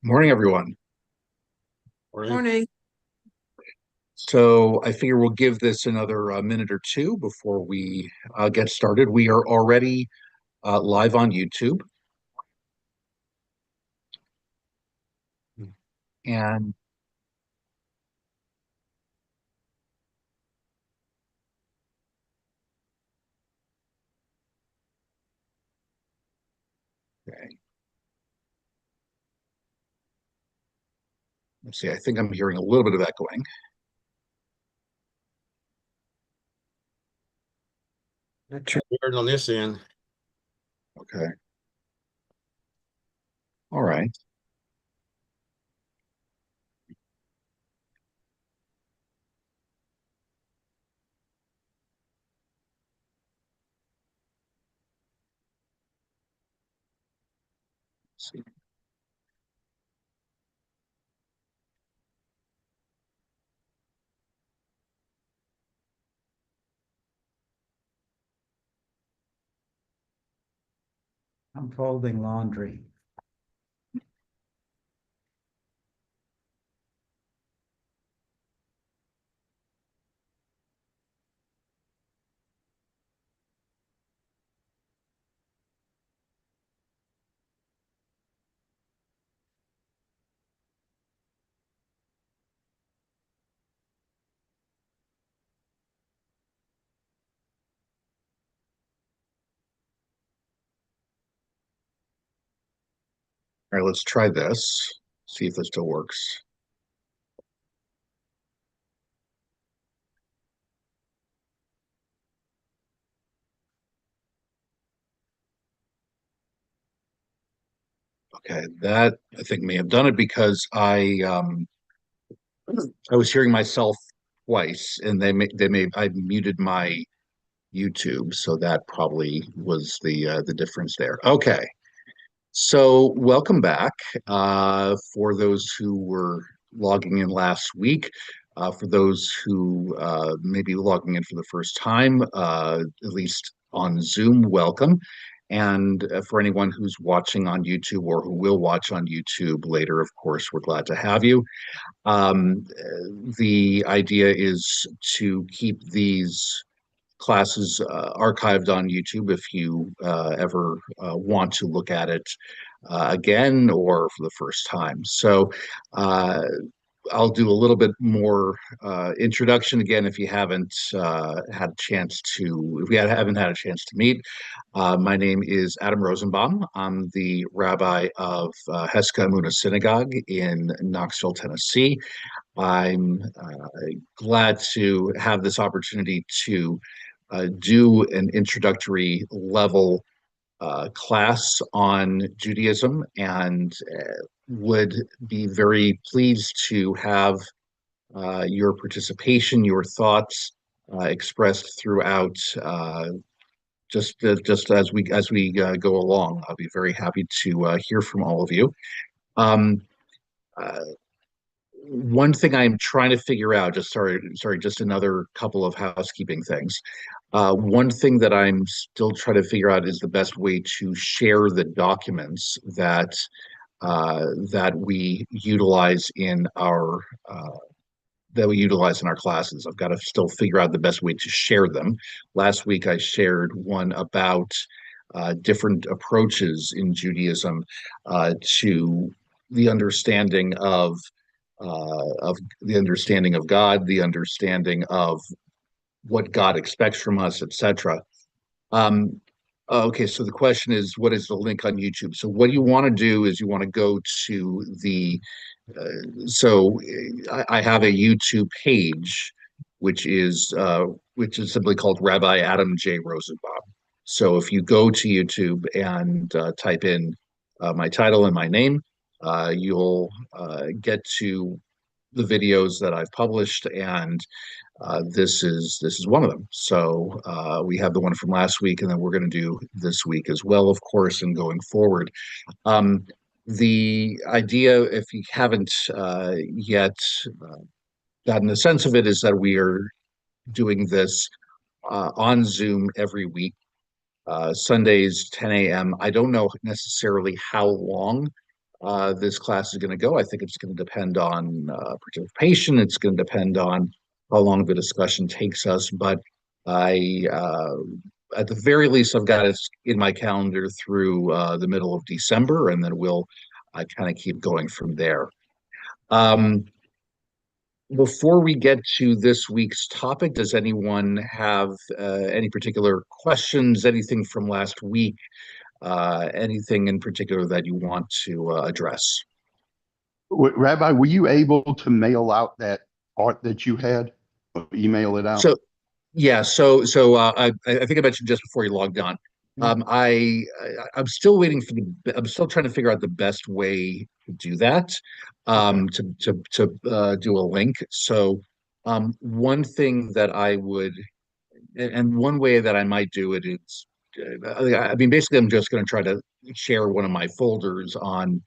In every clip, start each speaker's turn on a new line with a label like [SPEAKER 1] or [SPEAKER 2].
[SPEAKER 1] Morning, everyone.
[SPEAKER 2] Morning.
[SPEAKER 3] Morning.
[SPEAKER 1] So I figure we'll give this another minute or two before we get started. We are already live on YouTube, and okay, let's see. I think I'm hearing a little bit of echoing.
[SPEAKER 2] Not too weird on this end.
[SPEAKER 1] Okay, all right. Let's see.
[SPEAKER 4] I'm folding laundry.
[SPEAKER 1] All right, let's try this. See if this still works. Okay, that I think may have done it because I was hearing myself twice, and they may I muted my YouTube, so that probably was the difference there. Okay. So, welcome back. For those who were logging in last week, for those who may be logging in for the first time, at least on Zoom, welcome. And for anyone who's watching on YouTube or who will watch on YouTube later, of course, we're glad to have you. The idea is to keep these classes archived on YouTube if you ever want to look at it again or for the first time. So uh, I'll do a little bit more introduction again if you haven't had a chance to, if we haven't had a chance to meet. My name is Adam Rosenbaum. I'm the rabbi of Heska Amuna Synagogue in Knoxville, Tennessee. I'm glad to have this opportunity to do an introductory level class on Judaism and would be very pleased to have your participation, your thoughts expressed throughout. Just as we go along, I'll be very happy to hear from all of you. Um, uh, One thing I'm trying to figure out, just another couple of housekeeping things. One thing that I'm still trying to figure out is the best way to share the documents that we utilize in our classes. I've got to still figure out the best way to share them. Last week I shared one about different approaches in Judaism to the understanding of the understanding of God, the understanding of what God expects from us, etc. Um, okay, so the question is, what is the link on YouTube? So what you want to do is you want to go to the I have a YouTube page, which is uh, which is simply called Rabbi Adam J. Rosenbaum. So if you go to YouTube and type in my title and my name, you'll get to the videos that I've published, and this is one of them. So we have the one from last week, and then we're going to do this week as well, of course, and going forward. Um, the idea, if you haven't yet gotten a sense of it, is that we are doing this on Zoom every week, Sundays, 10 a.m. I don't know necessarily how long this class is going to go. I think it's going to depend on participation. It's going to depend on how long the discussion takes us. But I, at the very least, I've got it in my calendar through the middle of December, and then we'll kind of keep going from there. Um, Before we get to this week's topic, does anyone have any particular questions, anything from last week, anything in particular that you want to address?
[SPEAKER 3] Rabbi, were you able to mail out that art that you had, or email it out?
[SPEAKER 1] So, yeah, I think I mentioned just before you logged on. I'm still waiting for I'm still trying to figure out the best way to do that. To do a link. So, one thing that I would, and one way that I might do it is, I mean, basically, I'm just going to try to share one of my folders on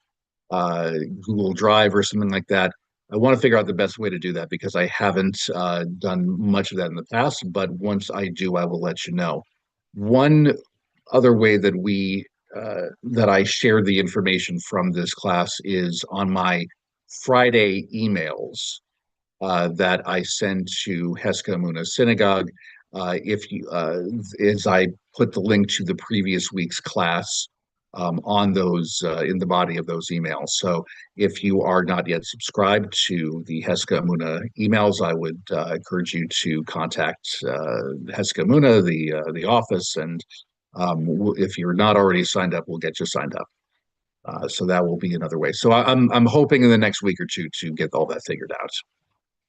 [SPEAKER 1] Google Drive or something like that. I want to figure out the best way to do that because I haven't done much of that in the past. But once I do, I will let you know. One other way that I share the information from this class is on my Friday emails that I send to Heska Amuna Synagogue. If you, As I put the link to the previous week's class on those in the body of those emails. So if you are not yet subscribed to the Heska Amuna emails, I would encourage you to contact Heska Amuna, the office, and if you're not already signed up, we'll get you signed up. So that will be another way. So I'm hoping in the next week or two to get all that figured out.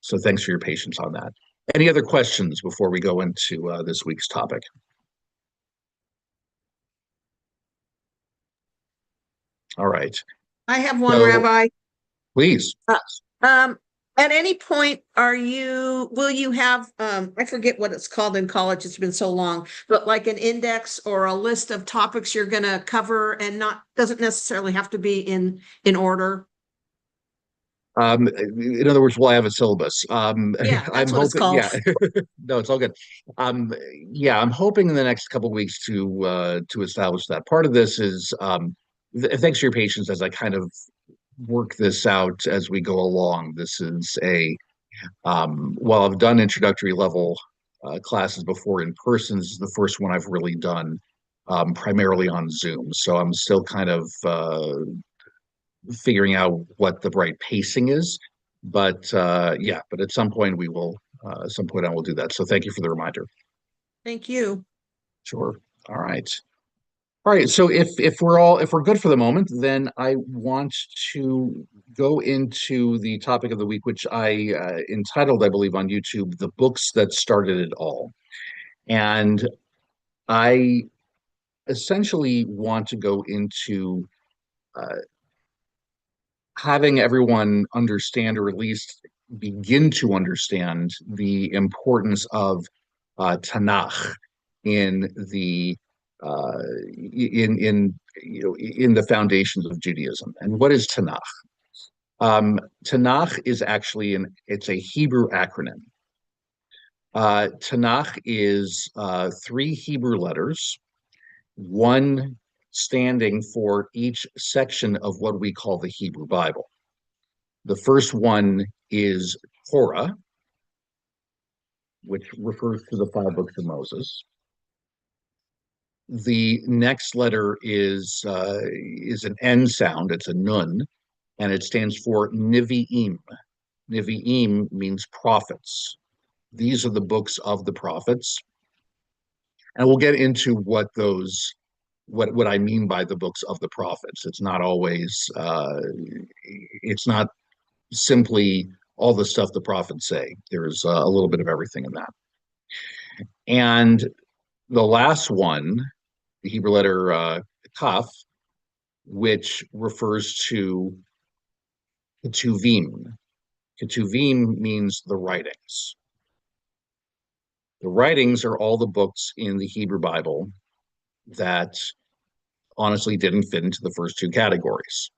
[SPEAKER 1] So thanks for your patience on that. Any other questions before we go into this week's topic? All right.
[SPEAKER 5] I have one,
[SPEAKER 1] So
[SPEAKER 5] Rabbi.
[SPEAKER 1] please.
[SPEAKER 5] Um, at any point, will you have, I forget what it's called in college, it's been so long, but like an index or a list of topics you're gonna cover and doesn't necessarily have to be in order?
[SPEAKER 1] In other words, will I have a syllabus?
[SPEAKER 5] Yeah,
[SPEAKER 1] I'm
[SPEAKER 5] that's what it's
[SPEAKER 1] hoping,
[SPEAKER 5] called.
[SPEAKER 1] yeah. No, it's all good. Yeah, I'm hoping in the next couple of weeks to establish that. Part of this is thanks for your patience as I kind of work this out as we go along. This is while I've done introductory level classes before in person, this is the first one I've really done primarily on Zoom. So I'm still kind of figuring out what the right pacing is. But yeah, but at some point we will, at some point I will do that. So thank you for the reminder.
[SPEAKER 5] Thank you.
[SPEAKER 1] Sure. All right. All right. So if we're good for the moment, then I want to go into the topic of the week, which I entitled, I believe, on YouTube, "The Books That Started It All." And I essentially want to go into uh, having everyone understand, or at least begin to understand, the importance of Tanakh in the in the foundations of Judaism. And what is Tanakh? Tanakh is actually it's a Hebrew acronym. Tanakh is three Hebrew letters, one standing for each section of what we call the Hebrew Bible. The first one is Torah, which refers to the five books of Moses. The next letter is an N sound. It's a nun, and it stands for Nivi'im. Nivi'im means prophets. These are the books of the prophets, and we'll get into what I mean by the books of the prophets. It's not always it's not simply all the stuff the prophets say. There's a little bit of everything in that. And the last one, the Hebrew letter Kaf, which refers to Ketuvim. Ketuvim means the writings. The writings are all the books in the Hebrew Bible that honestly didn't fit into the first two categories.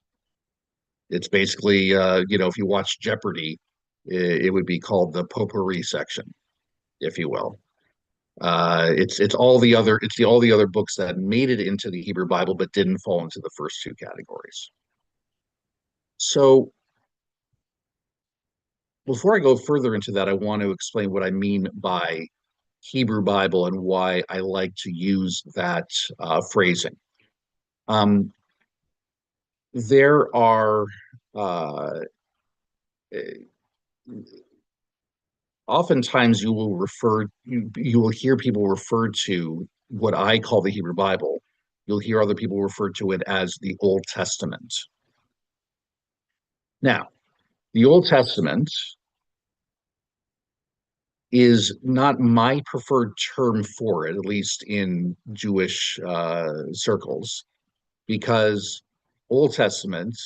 [SPEAKER 1] It's basically, if you watch Jeopardy, it would be called the potpourri section, if you will. It's all the other books that made it into the Hebrew Bible but didn't fall into the first two categories. So before I go further into that, I want to explain what I mean by Hebrew Bible and why I like to use that phrasing. Um, there are uh, oftentimes you will hear people refer to what I call the Hebrew Bible. You'll hear other people refer to it as the Old Testament. Now, the Old Testament is not my preferred term for it, at least in Jewish circles, because Old Testament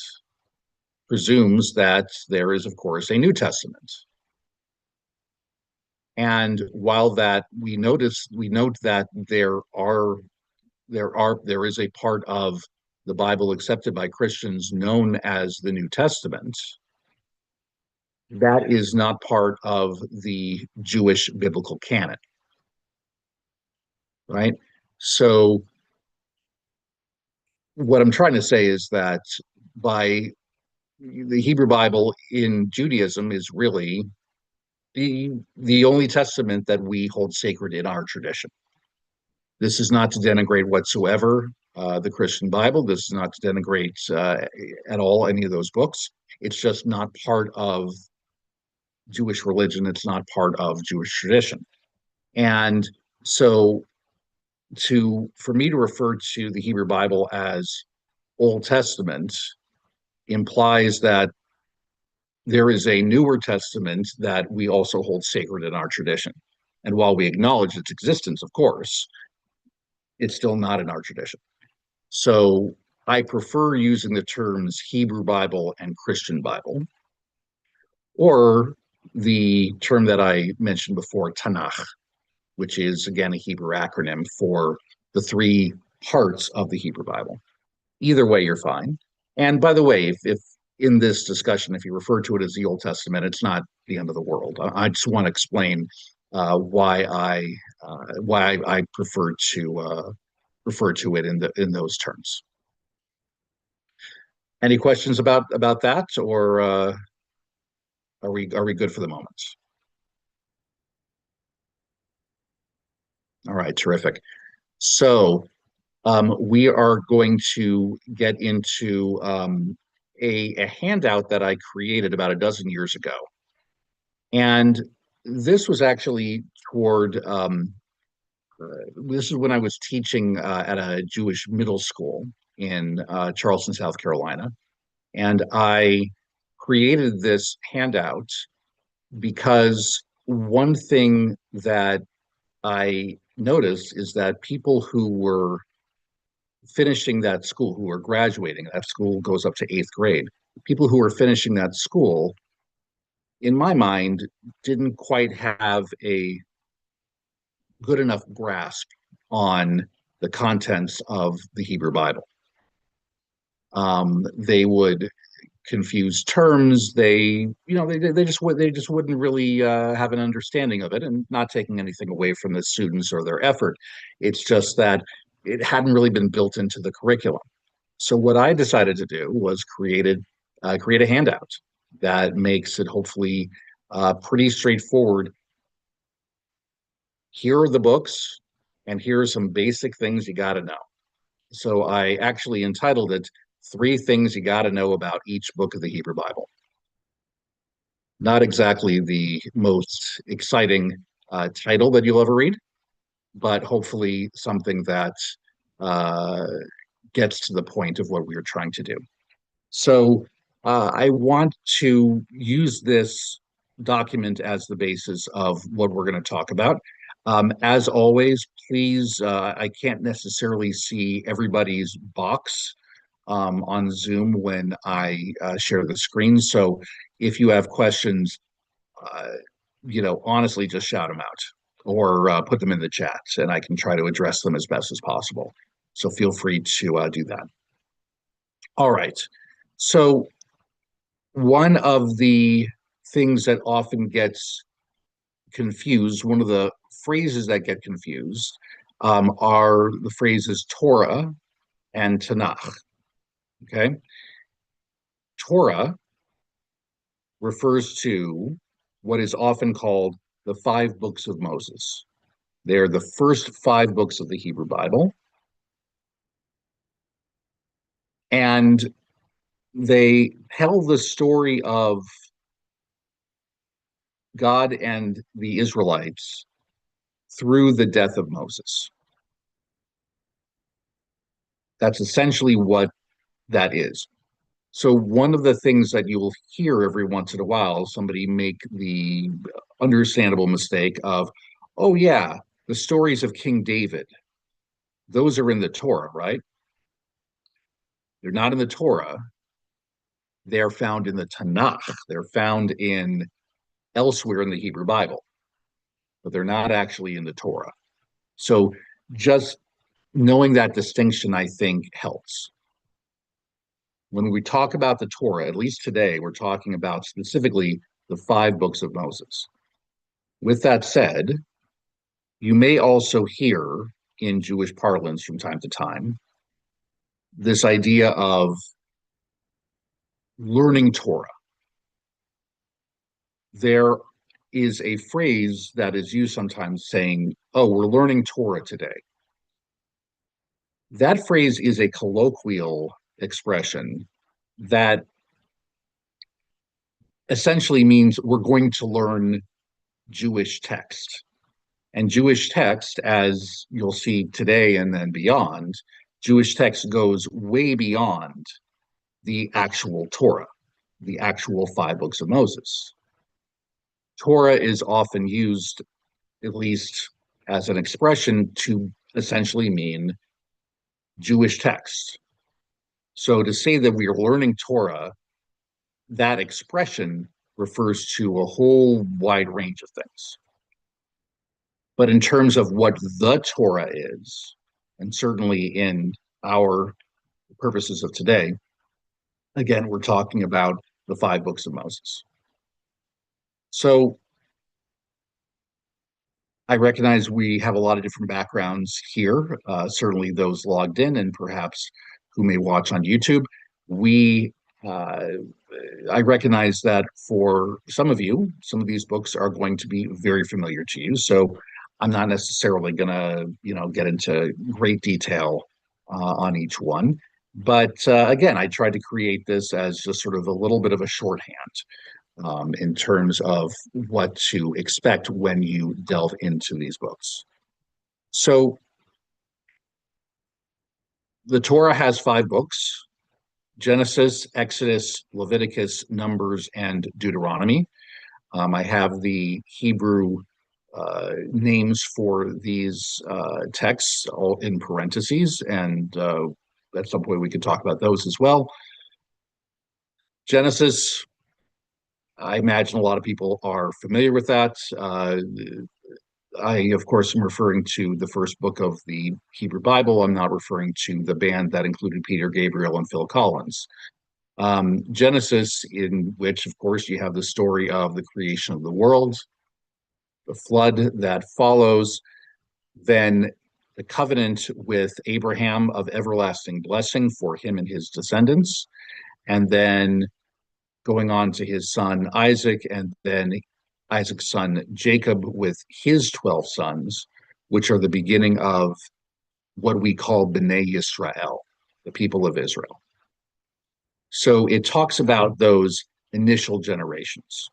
[SPEAKER 1] presumes that there is, of course, a New Testament. And while that we note that there is a part of the Bible accepted by Christians known as the New Testament, that is not part of the Jewish biblical canon, right? So what I'm trying to say is that by the Hebrew Bible in Judaism is really the only testament that we hold sacred in our tradition. This is not to denigrate whatsoever the Christian Bible. This is not to denigrate at all any of those books. It's just not part of Jewish religion. It's not part of Jewish tradition. And so for me to refer to the Hebrew Bible as Old Testament implies that there is a newer testament that we also hold sacred in our tradition. And while we acknowledge its existence, of course, it's still not in our tradition. So I prefer using the terms Hebrew Bible and Christian Bible, or the term that I mentioned before, Tanakh, which is again a Hebrew acronym for the three parts of the Hebrew Bible. Either way, you're fine. And by the way, if in this discussion, if you refer to it as the Old Testament, it's not the end of the world. I just want to explain why I prefer to refer to it in those terms. Any questions about that, or are we good for the moment? All right, terrific. So we are going to get into a handout that I created about a dozen years ago. And this was actually this is when I was teaching at a Jewish middle school in Charleston, South Carolina. And I created this handout because one thing that I noticed is that people who were finishing that school, who were graduating, that school goes up to 8th grade, people who were finishing that school, in my mind, didn't quite have a good enough grasp on the contents of the Hebrew Bible. They would confuse terms. They just wouldn't really have an understanding of it, and not taking anything away from the students or their effort. It's just that it hadn't really been built into the curriculum. So what I decided to do was create a handout that makes it hopefully pretty straightforward. Here are the books, and here are some basic things you got to know. So I actually entitled it Three Things You Got to Know About Each Book of the Hebrew Bible. Not exactly the most exciting title that you'll ever read, but hopefully something that uh, gets to the point of what we are trying to do. So I want to use this document as the basis of what we're going to talk about. As always, please, I can't necessarily see everybody's box on Zoom when I share the screen. So if you have questions, uh, honestly, just shout them out or put them in the chat, and I can try to address them as best as possible. So feel free to do that. All right. So one of the things that often gets confused, one of the phrases that get confused, are the phrases Torah and Tanakh. Okay. Torah refers to what is often called the five books of Moses. They're the first five books of the Hebrew Bible. And they tell the story of God and the Israelites through the death of Moses. That's essentially what that is. So one of the things that you will hear every once in a while, somebody make the understandable mistake of, oh yeah, the stories of King David, those are in the Torah, right? They're not in the Torah. They're found in the Tanakh. They're found in elsewhere in the Hebrew Bible, but they're not actually in the Torah. So just knowing that distinction, I think, helps. When we talk about the Torah, at least today, we're talking about specifically the five books of Moses. With that said, you may also hear in Jewish parlance from time to time this idea of learning Torah. There is a phrase that is used sometimes saying, oh, we're learning Torah today. That phrase is a colloquial expression that essentially means we're going to learn Jewish text. And Jewish text, as you'll see today and then beyond, Jewish text goes way beyond the actual Torah, the actual five books of Moses. Torah is often used, at least as an expression, to essentially mean Jewish text. So to say that we are learning Torah, that expression refers to a whole wide range of things. But in terms of what the Torah is, and certainly in our purposes of today, again, we're talking about the five books of Moses. So I recognize we have a lot of different backgrounds here, certainly those logged in and perhaps who may watch on YouTube. Uh, I recognize that for some of you, some of these books are going to be very familiar to you. So I'm not necessarily going to, get into great detail on each one. But again, I tried to create this as just sort of a little bit of a shorthand in terms of what to expect when you delve into these books. So the Torah has five books: Genesis, Exodus, Leviticus, Numbers, and Deuteronomy. I have the Hebrew names for these texts all in parentheses, and at some point we could talk about those as well. Genesis, I imagine a lot of people are familiar with that. I, of course, am referring to the first book of the Hebrew Bible. I'm not referring to the band that included Peter Gabriel and Phil Collins. Genesis, in which, of course, you have the story of the creation of the world, the flood that follows, then the covenant with Abraham of everlasting blessing for him and his descendants, and then going on to his son Isaac, and then Isaac's son Jacob with his 12 sons, which are the beginning of what we call B'nai Yisrael, the people of Israel. So it talks about those initial generations.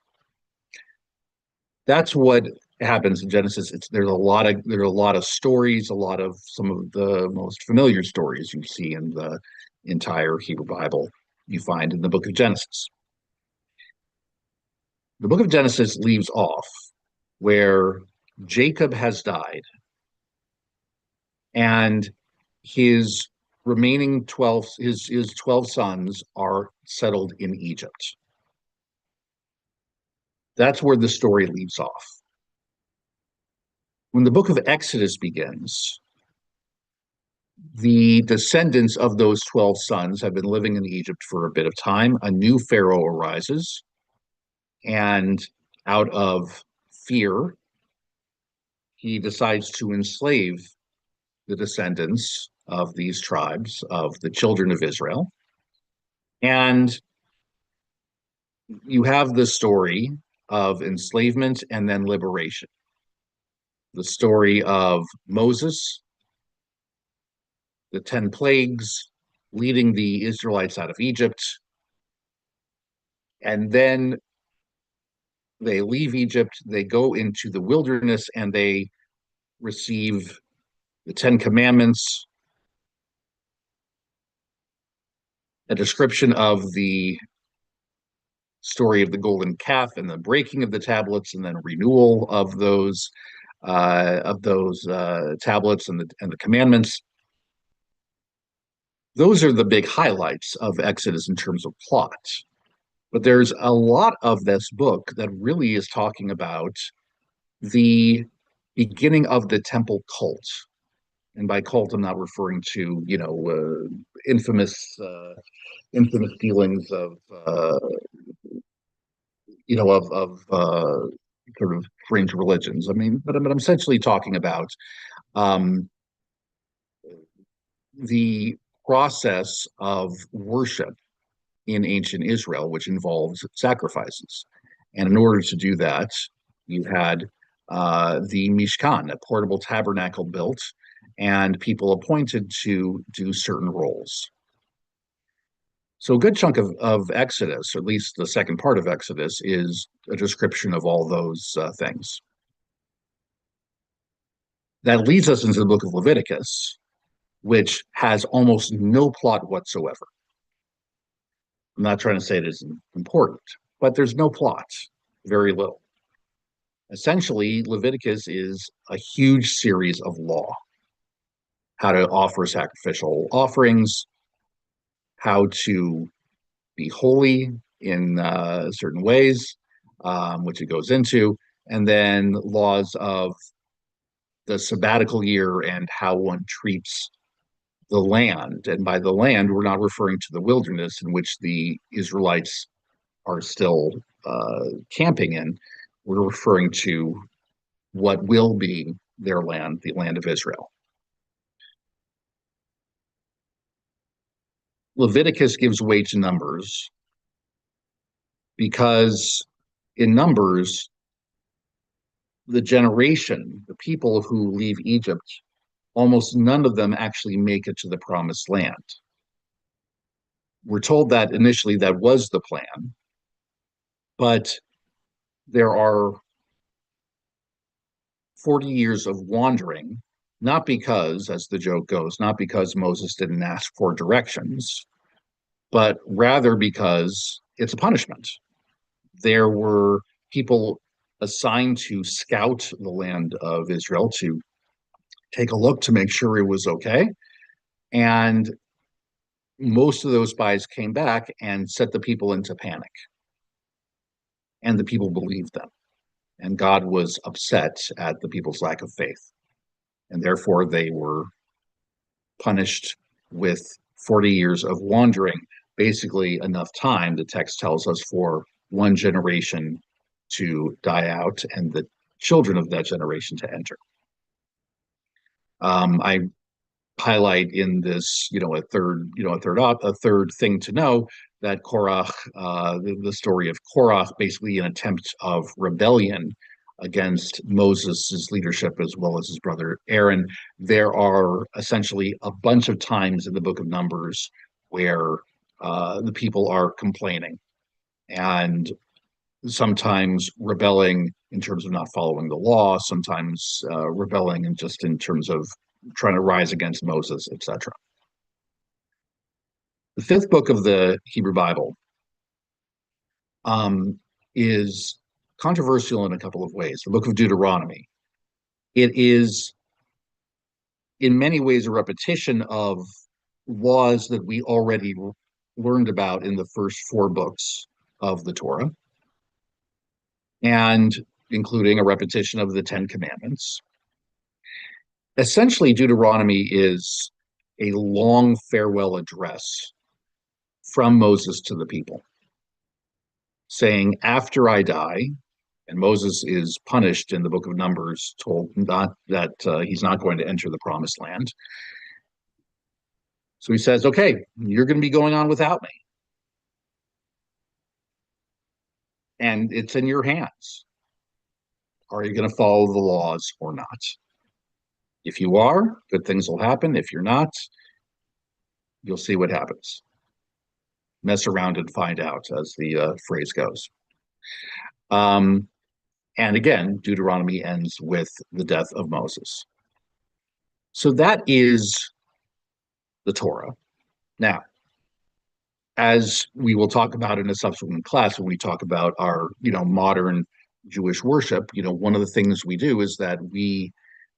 [SPEAKER 1] That's what happens in Genesis. There's a lot of stories, a lot of some of the most familiar stories you see in the entire Hebrew Bible you find in the book of Genesis. The book of Genesis leaves off where Jacob has died and his remaining 12 his 12 sons are settled in Egypt. That's where the story leaves off. When the book of Exodus begins, the descendants of those 12 sons have been living in Egypt for a bit of time. A new pharaoh arises, and out of fear, he decides to enslave the descendants of these tribes, of the children of Israel. And you have the story of enslavement and then liberation, the story of Moses, the 10 plagues, leading the Israelites out of Egypt, and then they leave Egypt, they go into the wilderness, and they receive the 10 Commandments, a description of the story of the golden calf and the breaking of the tablets, and then renewal of those tablets and the commandments. Those are the big highlights of Exodus in terms of plot. But there's a lot of this book that really is talking about the beginning of the temple cult. And by cult, I'm not referring to, infamous infamous dealings of sort of fringe religions. I mean, but I'm essentially talking about um, the process of worship in ancient Israel, which involves sacrifices. And in order to do that, you had the Mishkan, a portable tabernacle built, and people appointed to do certain roles. So a good chunk of Exodus, or at least the second part of Exodus, is a description of all those things. That leads us into the book of Leviticus, which has almost no plot whatsoever. I'm not trying to say it isn't important, but there's no plot, very little. Essentially, Leviticus is a huge series of law: how to offer sacrificial offerings, how to be holy in certain ways, which it goes into, and then laws of the sabbatical year and how one treats the land. And by the land, we're not referring to the wilderness in which the Israelites are still camping in. We're referring to what will be their land, the land of Israel. Leviticus gives way to Numbers because in Numbers, the people who leave Egypt, almost none of them actually make it to the promised land. We're told that initially that was the plan, but there are 40 years of wandering, not because, as the joke goes, not because Moses didn't ask for directions, but rather because it's a punishment. There were people assigned to scout the land of Israel, to take a look to make sure it was okay. And most of those spies came back and set the people into panic. And the people believed them. And God was upset at the people's lack of faith. And therefore, they were punished with 40 years of wandering, basically enough time, the text tells us, for one generation to die out and the children of that generation to enter. I highlight in this, a third thing to know, that Korach, the story of Korach, basically an attempt of rebellion against Moses' leadership as well as his brother Aaron. There are essentially a bunch of times in the book of Numbers where the people are complaining and sometimes rebelling in terms of not following the law, sometimes rebelling and just in terms of trying to rise against Moses, etc. The fifth book of the Hebrew Bible is controversial in a couple of ways. The book of Deuteronomy. It is in many ways a repetition of laws that we already learned about in the first 4 books of the Torah, and including a repetition of the 10 Commandments. Essentially, Deuteronomy is a long farewell address from Moses to the people, saying, after I die, and Moses is punished in the book of Numbers, told not that he's not going to enter the promised land. So he says, okay, you're going to be going on without me. and it's in your hands. Are you going to follow the laws or not? If you are, good things will happen. If you're not, you'll see what happens. Mess around and find out, as the phrase goes. And again, Deuteronomy ends with the death of Moses. So that is the Torah. Now, as we will talk about in a subsequent class, when we talk about our, modern Jewish worship, one of the things we do is that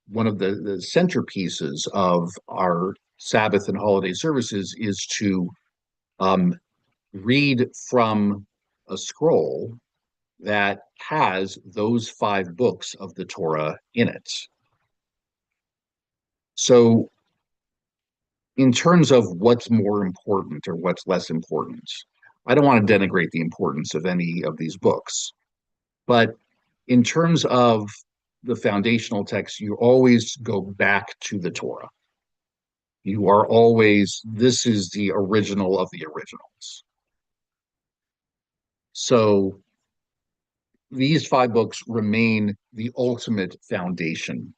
[SPEAKER 1] one of the centerpieces of our Sabbath and holiday services is to read from a scroll that has those 5 books of the Torah in it. So, in terms of what's more important or what's less important, I don't want to denigrate the importance of any of these books. But in terms of the foundational text, you always go back to the Torah. You are always, this is the original of the originals. So these 5 books remain the ultimate foundation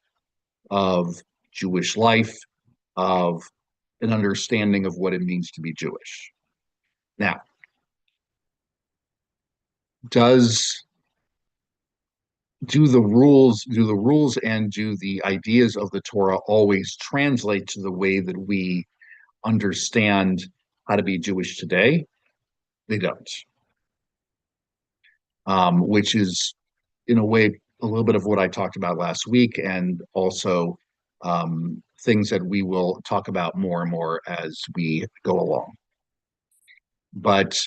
[SPEAKER 1] of Jewish life, of an understanding of what it means to be Jewish. Now, do the rules and do the ideas of the Torah always translate to the way that we understand how to be Jewish today? They don't. Which is, in a way, a little bit of what I talked about last week, and also things that we will talk about more and more as we go along. But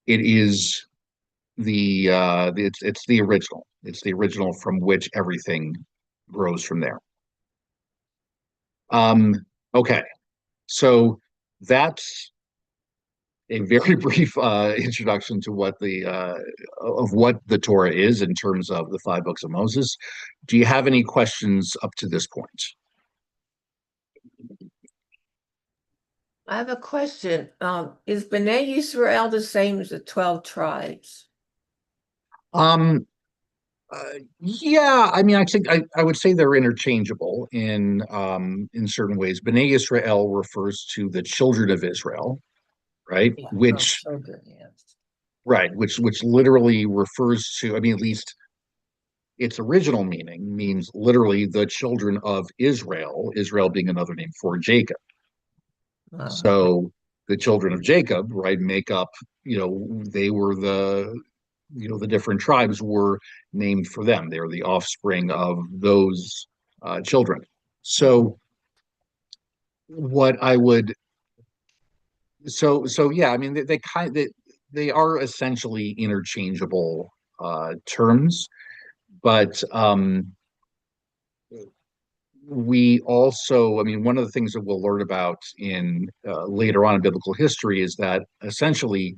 [SPEAKER 1] it is it's the original. It's the original from which everything grows from there. Okay, so that's a very brief introduction to what the Torah is in terms of the 5 books of Moses. Do you have any questions up to this point?
[SPEAKER 6] I have a question. Is Bnei Yisrael the same as the 12 tribes?
[SPEAKER 1] Yeah, I mean, I think I would say they're interchangeable in certain ways. Bnei Israel refers to the children of Israel, right?
[SPEAKER 6] Yeah,
[SPEAKER 1] Which
[SPEAKER 6] children, yes.
[SPEAKER 1] right, which literally refers to, I mean, at least its original meaning means literally the children of Israel, Israel being another name for Jacob. So the children of Jacob, right, make up, they were the different tribes were named for them. They're the offspring of those children. So what I would, so yeah, I mean, they are essentially interchangeable terms, but we also, I mean, one of the things that we'll learn about in later on in biblical history is that essentially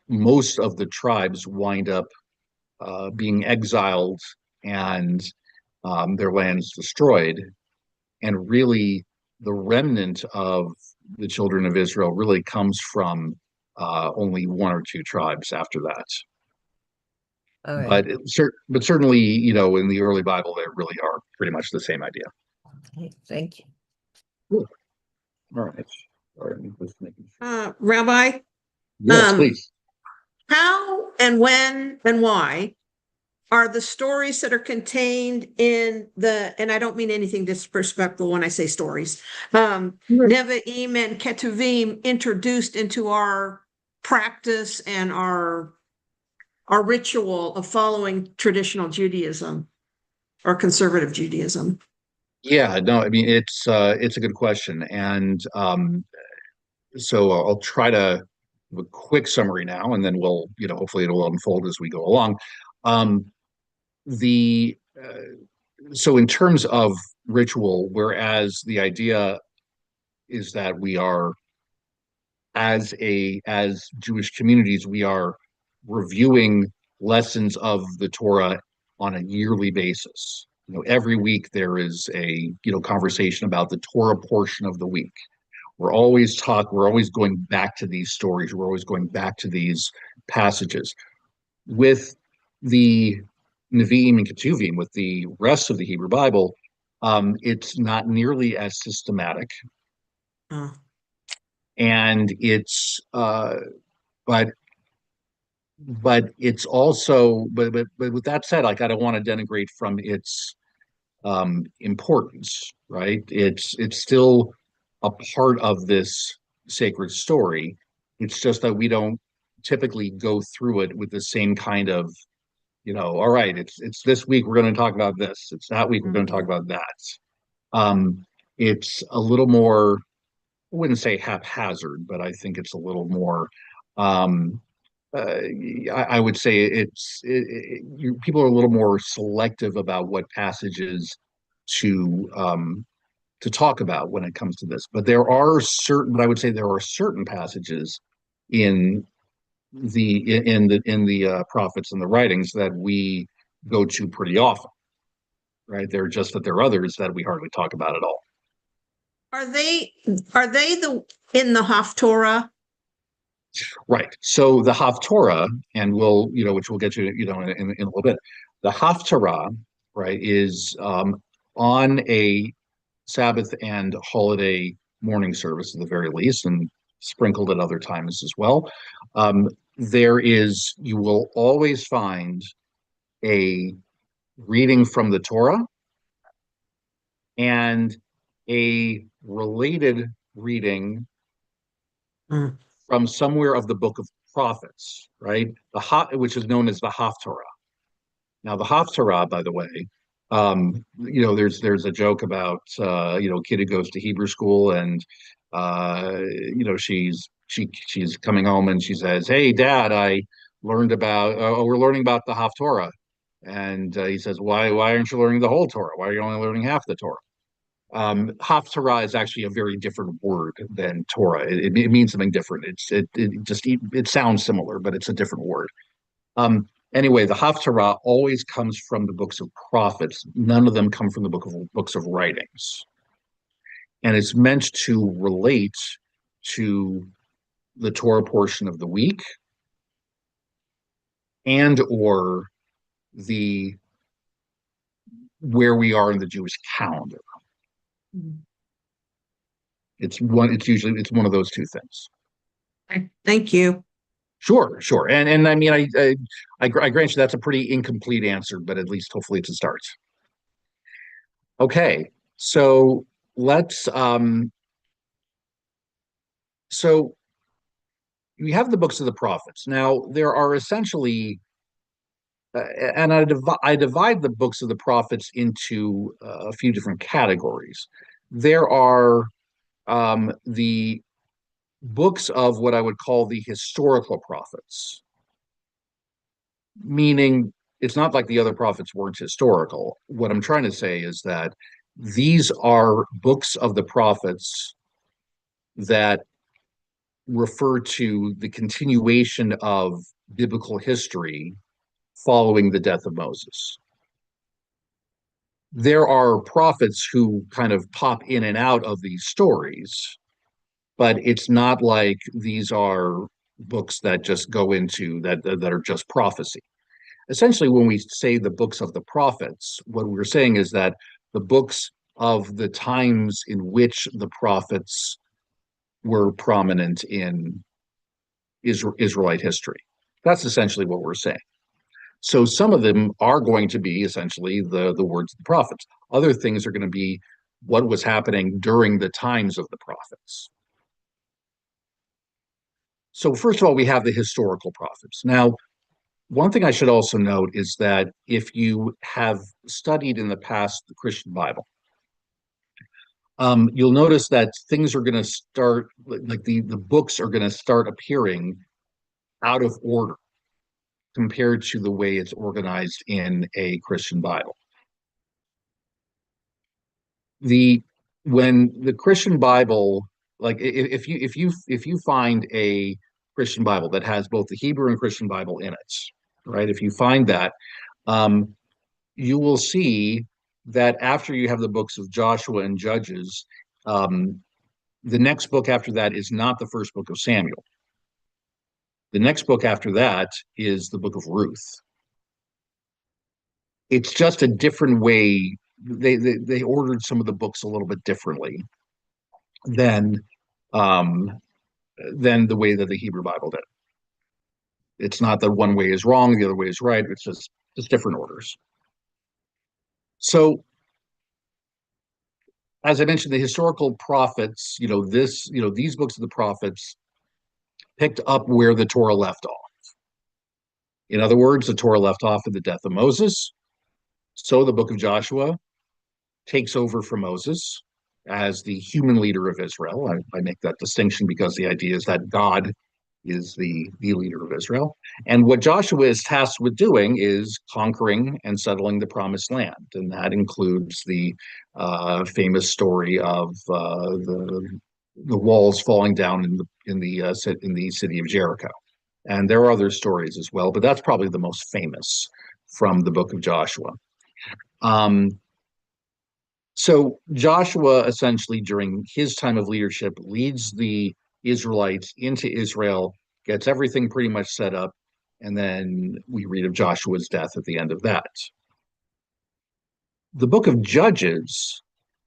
[SPEAKER 1] most of the tribes wind up being exiled and their lands destroyed. And really, the remnant of the children of Israel really comes from only 1 or 2 tribes after that.
[SPEAKER 6] All right.
[SPEAKER 1] But certainly, in the early Bible, they really are pretty much the same idea.
[SPEAKER 6] Okay, thank you.
[SPEAKER 1] Cool. All right. All right. Just making sure.
[SPEAKER 5] Rabbi,
[SPEAKER 1] Yes, please.
[SPEAKER 5] how and when and why are the stories that are contained in and I don't mean anything disrespectful when I say stories, Nevi'im and Ketuvim introduced into our practice and our ritual of following traditional Judaism or conservative Judaism?
[SPEAKER 1] Yeah, no, I mean, it's a good question. And so I'll try to have a quick summary now, and then we'll, hopefully it'll unfold as we go along. The So in terms of ritual, whereas the idea is that we are, as Jewish communities, we are reviewing lessons of the Torah on a yearly basis. Every week there is a conversation about the Torah portion of the week, We're always going back to these stories. We're always going back to these passages. With the Nevi'im and Ketuvim, with the rest of the Hebrew Bible, it's not nearly as systematic,
[SPEAKER 5] Oh.
[SPEAKER 1] and it's but it's also but with that said, like I don't want to denigrate from its importance, right? It's still a part of this sacred story. It's just that we don't typically go through it with the same kind of, all right, it's this week we're going to talk about this. It's that week we're going to talk about that. Um, it's a little more, I wouldn't say haphazard, but I think it's a little more uh, I would say people are a little more selective about what passages to to talk about when it comes to this. But I would say there are certain passages in the prophets and the writings that we go to pretty often, right? They're just that there are others that we hardly talk about at all.
[SPEAKER 5] Are they the in the Haftorah?
[SPEAKER 1] Right. So the Haftorah, and which we'll get to, in a little bit. The Haftarah, right, is on a Sabbath and holiday morning service at the very least, and sprinkled at other times as well. You will always find a reading from the Torah and a related reading
[SPEAKER 5] Mm.
[SPEAKER 1] from somewhere of the book of prophets, right? Which is known as the Haftarah. Now, the Haftarah, by the way, there's a joke about a kid who goes to Hebrew school, and she's coming home and she says, "Hey, Dad, I learned about we're learning about the Haftarah," and he says, "Why aren't you learning the whole Torah? Why are you only learning half the Torah?" Haftarah is actually a very different word than Torah. It means something different. It sounds similar, but it's a different word. Anyway, the Haftarah always comes from the books of prophets. None of them come from the books of writings, and it's meant to relate to the Torah portion of the week and or the where we are in the Jewish calendar. It's one of those two things.
[SPEAKER 5] Thank you.
[SPEAKER 1] Sure, sure. And I mean, I grant you that's a pretty incomplete answer, but at least hopefully it's a start. Okay, so let's so we have the books of the prophets. Now there are essentially and I divide the books of the prophets into a few different categories. There are the books of what I would call the historical prophets, meaning it's not like the other prophets weren't historical. What I'm trying to say is that these are books of the prophets that refer to the continuation of biblical history following the death of Moses. There are prophets who kind of pop in and out of these stories, but it's not like these are books that just go into that are just prophecy. Essentially, when we say the books of the prophets, what we're saying is that the books of the times in which the prophets were prominent in Israelite history. That's essentially what we're saying. So some of them are going to be essentially the words of the prophets. Other things are going to be what was happening during the times of the prophets. So first of all, we have the historical prophets. Now, one thing I should also note is that if you have studied in the past the Christian Bible, you'll notice that things are going to start, like the books are going to start appearing out of order compared to the way it's organized in a Christian Bible. When the Christian Bible, like if you find a Christian Bible that has both the Hebrew and Christian Bible in it, right? If you find that, you will see that after you have the books of Joshua and Judges, The next book after that is not the first book of Samuel. The next book after that is the book of Ruth. It's just a different way. They ordered some of the books a little bit differently than um, than the way that the Hebrew Bible did. It's not that one way is wrong, the other way is right. It's just different orders. So, as I mentioned, the historical prophets, these books of the prophets picked up where the Torah left off. In other words, the Torah left off at the death of Moses. So the book of Joshua takes over from Moses as the human leader of Israel. I make that distinction because the idea is that God is the leader of Israel. And what Joshua is tasked with doing is conquering and settling the promised land. And that includes the famous story of the walls falling down in the city of Jericho. And there are other stories as well, but that's probably the most famous from the book of Joshua. So Joshua essentially during his time of leadership leads the Israelites into Israel, gets everything pretty much set up, and then we read of Joshua's death at the end of that. The book of Judges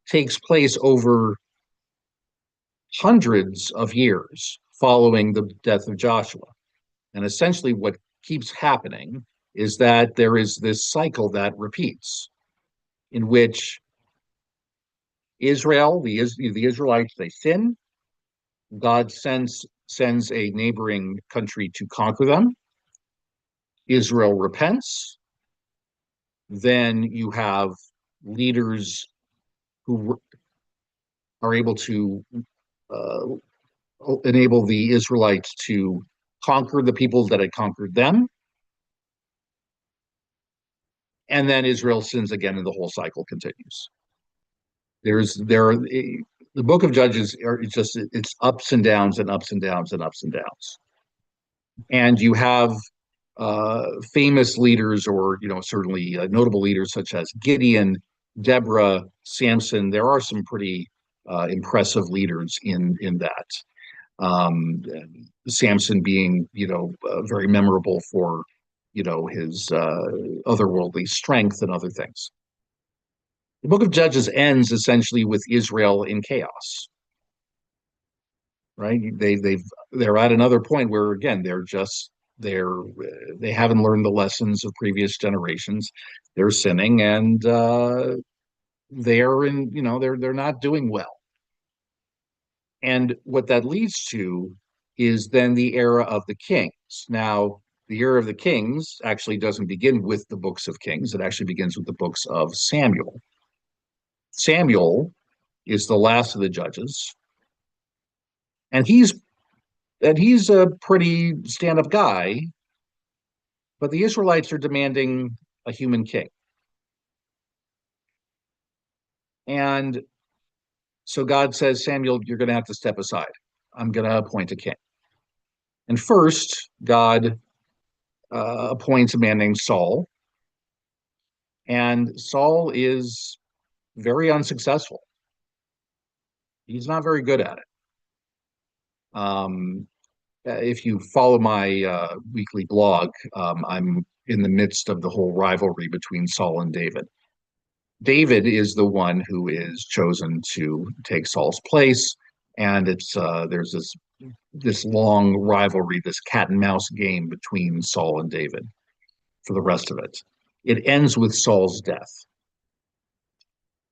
[SPEAKER 1] takes place over hundreds of years following the death of Joshua. And essentially what keeps happening is that there is this cycle that repeats in which Israel, the Israelites, they sin. God sends a neighboring country to conquer them. Israel repents. Then you have leaders who are able to uh, enable the Israelites to conquer the people that had conquered them. And then Israel sins again, and the whole cycle continues. The book of Judges it's ups and downs and ups and downs and ups and downs. And you have famous leaders, or certainly notable leaders such as Gideon, Deborah, Samson. There are some pretty impressive leaders in that. Samson being very memorable for his otherworldly strength and other things. The book of Judges ends essentially with Israel in chaos. Right? They're at another point where again they haven't learned the lessons of previous generations. They're sinning, and they're not doing well. And what that leads to is then the era of the kings. Now, the era of the kings actually doesn't begin with the books of Kings. It actually begins with the books of Samuel. Samuel is the last of the judges, and he's a pretty stand-up guy, but the Israelites are demanding a human king. And so God says, Samuel, you're going to have to step aside. I'm going to appoint a king. And first, God appoints a man named Saul. And Saul is very unsuccessful. He's not very good at it. If you follow my weekly blog, I'm in the midst of the whole rivalry between Saul and David. David is the one who is chosen to take Saul's place, and there's this long rivalry, this cat and mouse game between Saul and David for the rest of it. It ends with Saul's death.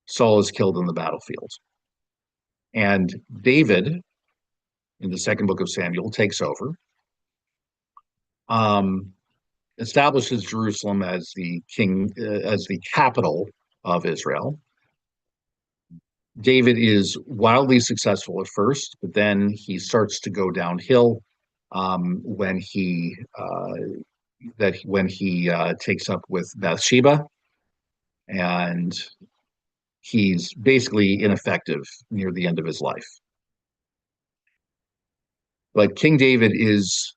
[SPEAKER 1] Saul is killed in the battlefield. And David, in the second book of Samuel, takes over, establishes Jerusalem as the capital of Israel. David is wildly successful at first, but then he starts to go downhill when he takes up with Bathsheba, and he's basically ineffective near the end of his life. But King David is,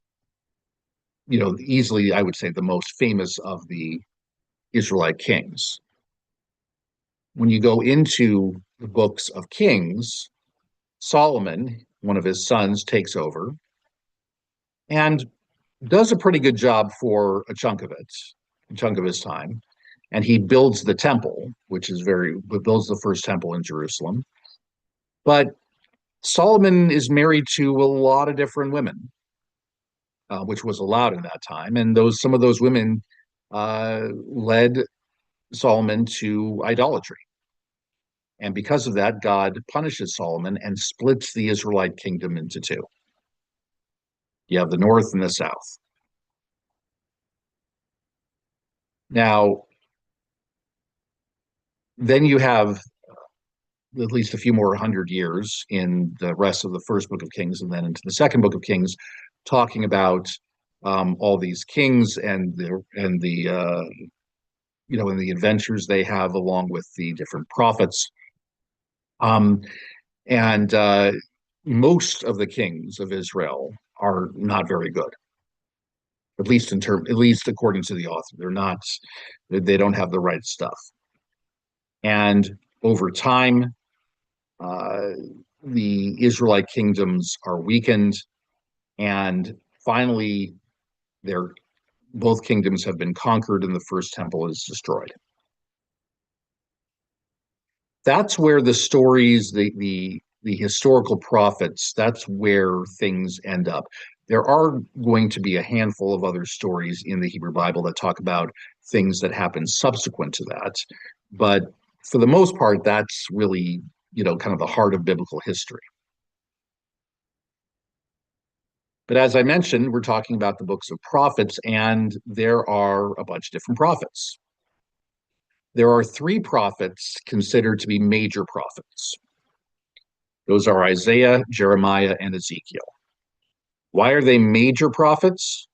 [SPEAKER 1] easily, I would say, the most famous of the Israelite kings. When you go into the books of Kings, Solomon, one of his sons, takes over and does a pretty good job for a chunk of it, a chunk of his time. And he builds the temple, builds the first temple in Jerusalem. But Solomon is married to a lot of different women, which was allowed in that time. And some of those women led Solomon to idolatry. And because of that, God punishes Solomon and splits the Israelite kingdom into two. You have the north and the south. Now, then you have at least a few more 100 years in the rest of the first book of Kings and then into the second book of Kings, talking about all these kings and the adventures they have along with the different prophets. And most of the kings of Israel are not very good, at least according to the author. They don't have the right stuff. And over time, the Israelite kingdoms are weakened, and finally, both kingdoms have been conquered, and the first temple is destroyed. That's where the stories, the historical prophets, that's where things end up. There are going to be a handful of other stories in the Hebrew Bible that talk about things that happen subsequent to that, but for the most part, that's really, kind of the heart of biblical history. But as I mentioned, we're talking about the books of prophets, and there are a bunch of different prophets. There are 3 prophets considered to be major prophets. Those are Isaiah, Jeremiah, and Ezekiel. Why are they major prophets?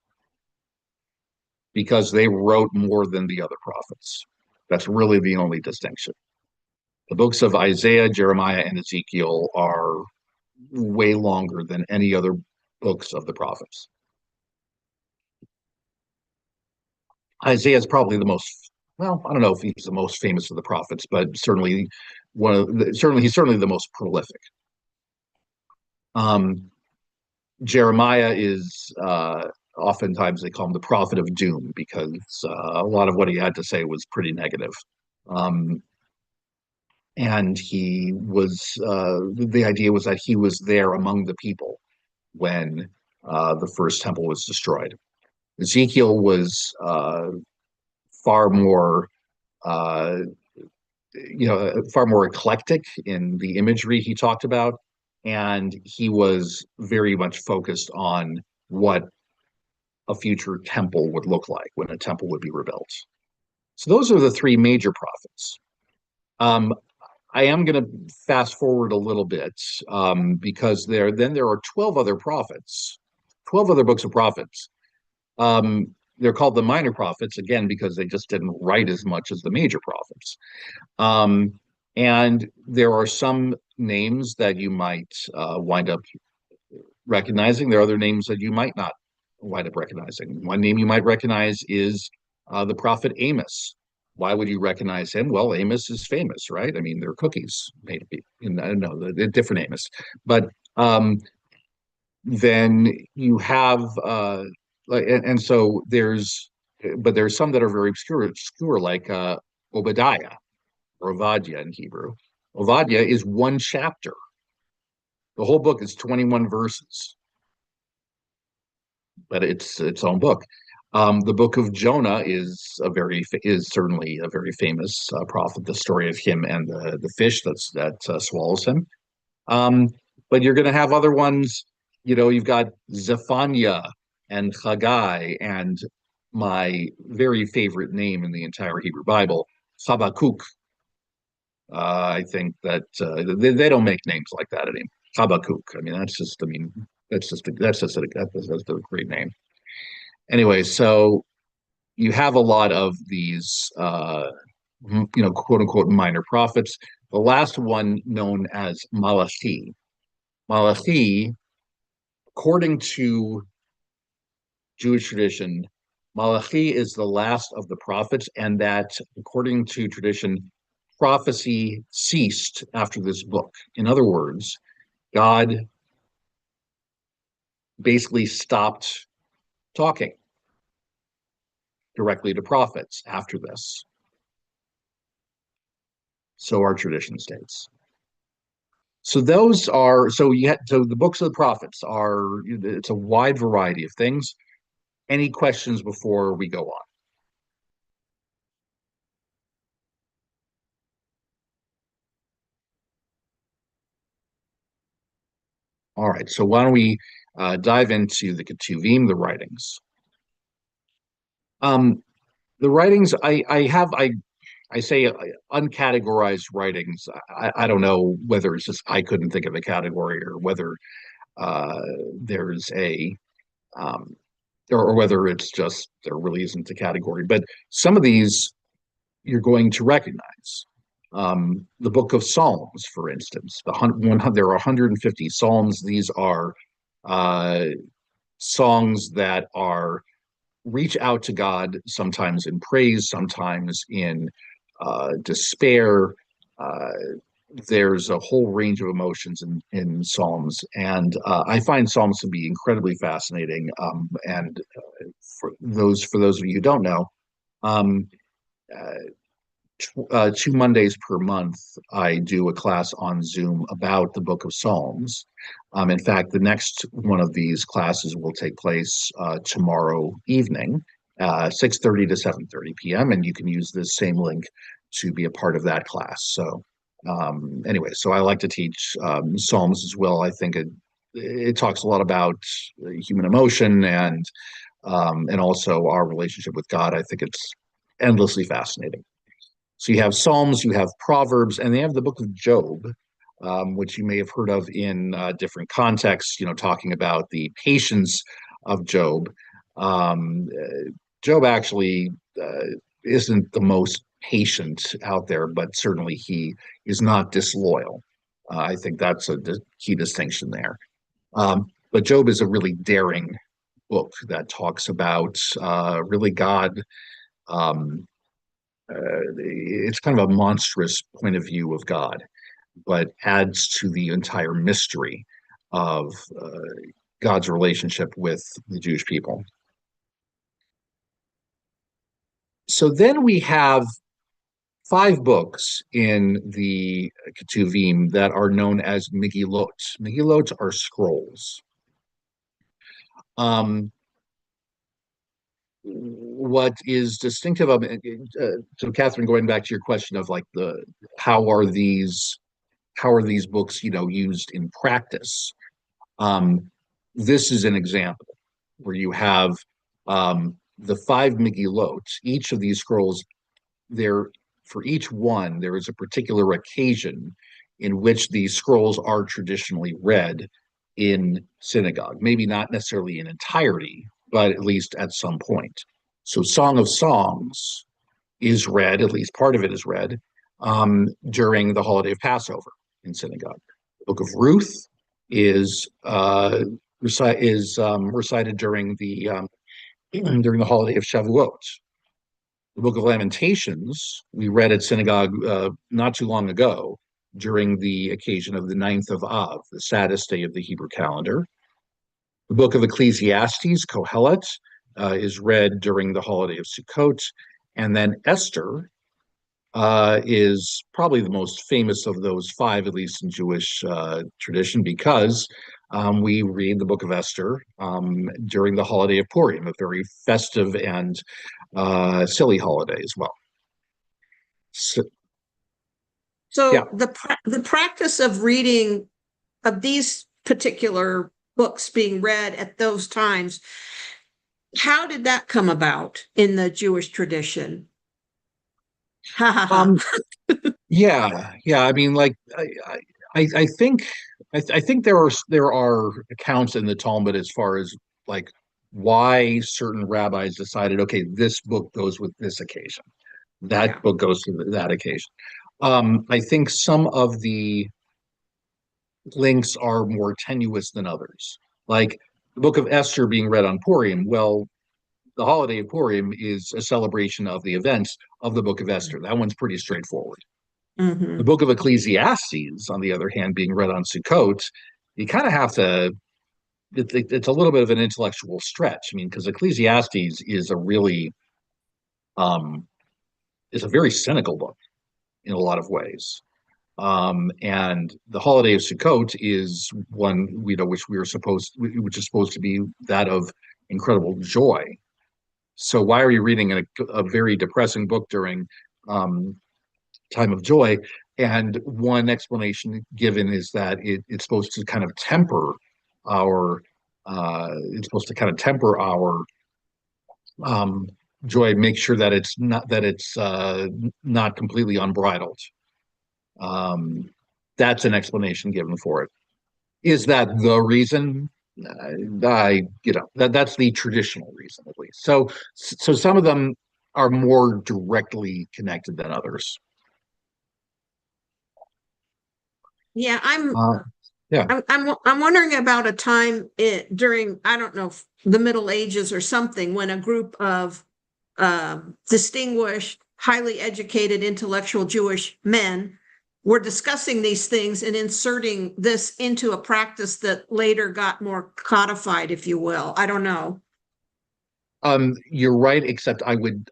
[SPEAKER 1] Because they wrote more than the other prophets. That's really the only distinction. The books of Isaiah, Jeremiah, and Ezekiel are way longer than any other books of the prophets. Isaiah is probably the most, well, I don't know if he's the most famous of the prophets, but certainly he's certainly the most prolific. Jeremiah is oftentimes they call him the prophet of doom because a lot of what he had to say was pretty negative. And the idea was that he was there among the people when the first temple was destroyed. Ezekiel was far more, far more eclectic in the imagery he talked about, and he was very much focused on what a future temple would look like when a temple would be rebuilt. So those are the 3 major prophets. I am going to fast forward a little bit because there are 12 other prophets, 12 other books of prophets. They're called the minor prophets, again, because they just didn't write as much as the major prophets. And there are some names that you might wind up recognizing. There are other names that you might not wind up recognizing. One name you might recognize is the prophet Amos. Why would you recognize him? Well, Amos is famous, right? I mean, they're cookies, maybe. No, they're different Amos. But then you have, and so there's some that are very obscure like Obadiah, or Ovadia in Hebrew. Ovadia is 1 chapter. The whole book is 21 verses, but it's its own book. The book of Jonah is certainly a very famous prophet. The story of him and the fish that swallows him. But you're going to have other ones. You've got Zephaniah and Haggai, and my very favorite name in the entire Hebrew Bible, Habakkuk. I think that they don't make names like that anymore. Habakkuk. I mean, that's just a great name. Anyway, so you have a lot of these, quote unquote, minor prophets. The last one, known as Malachi. Malachi, according to Jewish tradition, Malachi is the last of the prophets, and that, according to tradition, prophecy ceased after this book. In other words, God basically stopped talking directly to prophets after this. So our tradition states. So those are so the books of the prophets are, it's a wide variety of things. Any questions before we go on? All right, so why don't we dive into the Ketuvim, the writings. The writings I say uncategorized writings. I don't know whether it's just I couldn't think of a category, or whether there's a um, or whether it's just there really isn't a category. But some of these you're going to recognize. The Book of Psalms, for instance, there are 150 psalms. These are uh, songs that are reach out to God, sometimes in praise, sometimes in despair. Uh, there's a whole range of emotions in Psalms, and I find Psalms to be incredibly fascinating. And for those of you who don't know, um, uh, 2 Mondays per month, I do a class on Zoom about the Book of Psalms. In fact, the next one of these classes will take place tomorrow evening, 6:30 to 7:30 p.m., and you can use this same link to be a part of that class. So, anyway, so I like to teach Psalms as well. I think it talks a lot about human emotion and also our relationship with God. I think it's endlessly fascinating. So you have Psalms, you have Proverbs, and they have the book of Job, which you may have heard of in different contexts, talking about the patience of Job. Job actually isn't the most patient out there, but certainly he is not disloyal. I think that's a key distinction there. But Job is a really daring book that talks about really God. Um, it's kind of a monstrous point of view of God, but adds to the entire mystery of God's relationship with the Jewish people. So then we have 5 books in the Ketuvim that are known as Megillot. Megillot are scrolls. What is distinctive of so Catherine, going back to your question of like how are these books used in practice? This is an example where you have the 5 Megillot. Each of these scrolls, there for each one there is a particular occasion in which these scrolls are traditionally read in synagogue, maybe not necessarily in entirety, but at least at some point. So Song of Songs is read, at least part of it is read, during the holiday of Passover in synagogue. The Book of Ruth is recited during the holiday of Shavuot. The Book of Lamentations we read at synagogue not too long ago during the occasion of the 9th of Av, the saddest day of the Hebrew calendar. The Book of Ecclesiastes, Kohelet, is read during the holiday of Sukkot, and then Esther is probably the most famous of those 5, at least in Jewish tradition, because we read the book of Esther during the holiday of Purim, a very festive and silly holiday as well.
[SPEAKER 5] So
[SPEAKER 1] Yeah.
[SPEAKER 5] the practice of reading of these particular books being read at those times, how did that come about in the Jewish tradition? Ha ha ha.
[SPEAKER 1] Yeah. I mean, like I think I think there are accounts in the Talmud as far as like why certain rabbis decided, okay, this book goes with this occasion, that
[SPEAKER 5] Yeah.
[SPEAKER 1] book goes to that occasion. I think some of the links are more tenuous than others. Like the book of Esther being read on Purim. Well, the holiday of Purim is a celebration of the events of the book of Esther. That one's pretty straightforward. The
[SPEAKER 5] Mhm.
[SPEAKER 1] book of Ecclesiastes, on the other hand, being read on Sukkot, you kind of have to. It's a little bit of an intellectual stretch. I mean, because Ecclesiastes um, is a very cynical book in a lot of ways. And the holiday of Sukkot is one which is supposed to be that of incredible joy. So why are you reading a very depressing book during um, time of joy? And one explanation given is that it's supposed to kind of temper our it's supposed to kind of temper our um, joy, make sure that it's not completely unbridled. Um, that's an explanation given for it. Is that the reason? That's the traditional reason, at least. So some of them are more directly connected than others.
[SPEAKER 5] Yeah,
[SPEAKER 1] Uh, yeah.
[SPEAKER 5] I'm wondering about a time during, I don't know, the Middle Ages or something, when a group of distinguished, highly educated, intellectual Jewish men were discussing these things and inserting this into a practice that later got more codified, if you will. I don't know.
[SPEAKER 1] You're right, except I would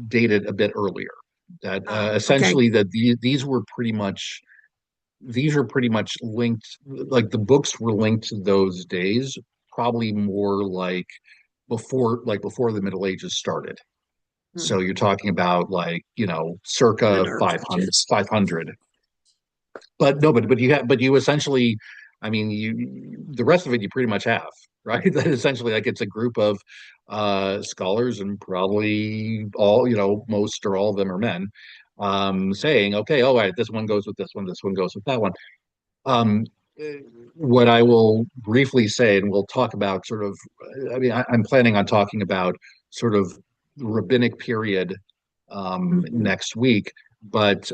[SPEAKER 1] date it a bit earlier. That
[SPEAKER 5] Okay.
[SPEAKER 1] essentially that these are pretty much linked, like the books were linked to those days, probably more like before the Middle Ages started. So you're talking about like, circa
[SPEAKER 5] Minor
[SPEAKER 1] 500,
[SPEAKER 5] churches.
[SPEAKER 1] 500. But no, but you essentially, I mean, the rest of it you pretty much have, right? That essentially like it's a group of scholars, and probably all, most or all of them are men, saying, okay, all right, this one goes with this one goes with that one. Um, eh, what I will briefly say, and we'll talk about sort of, I mean, I'm planning on talking about sort of the rabbinic period
[SPEAKER 5] Mhm.
[SPEAKER 1] next week, but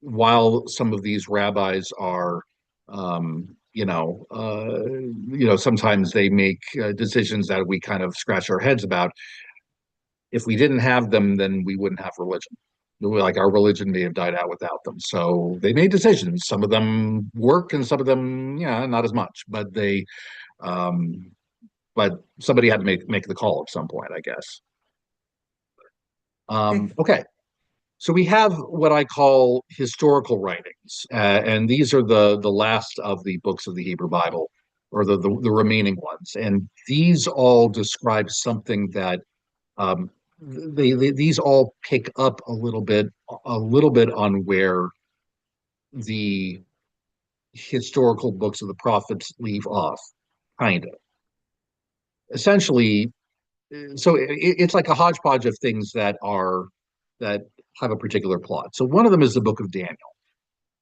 [SPEAKER 1] while some of these rabbis are, sometimes they make decisions that we kind of scratch our heads about. If we didn't have them, then we wouldn't have religion. Like our religion may have died out without them. So they made decisions. Some of them work, and some of them, yeah, not as much. Um, but somebody had to make the call at some point, I guess.
[SPEAKER 5] Okay.
[SPEAKER 1] Okay. So we have what I call historical writings, and these are the last of the books of the Hebrew Bible, or the remaining ones. And these all describe something that um, these all pick up a little bit on where the historical books of the prophets leave off, kind of. Essentially, so it's like a hodgepodge of things that have a particular plot. So one of them is the book of Daniel.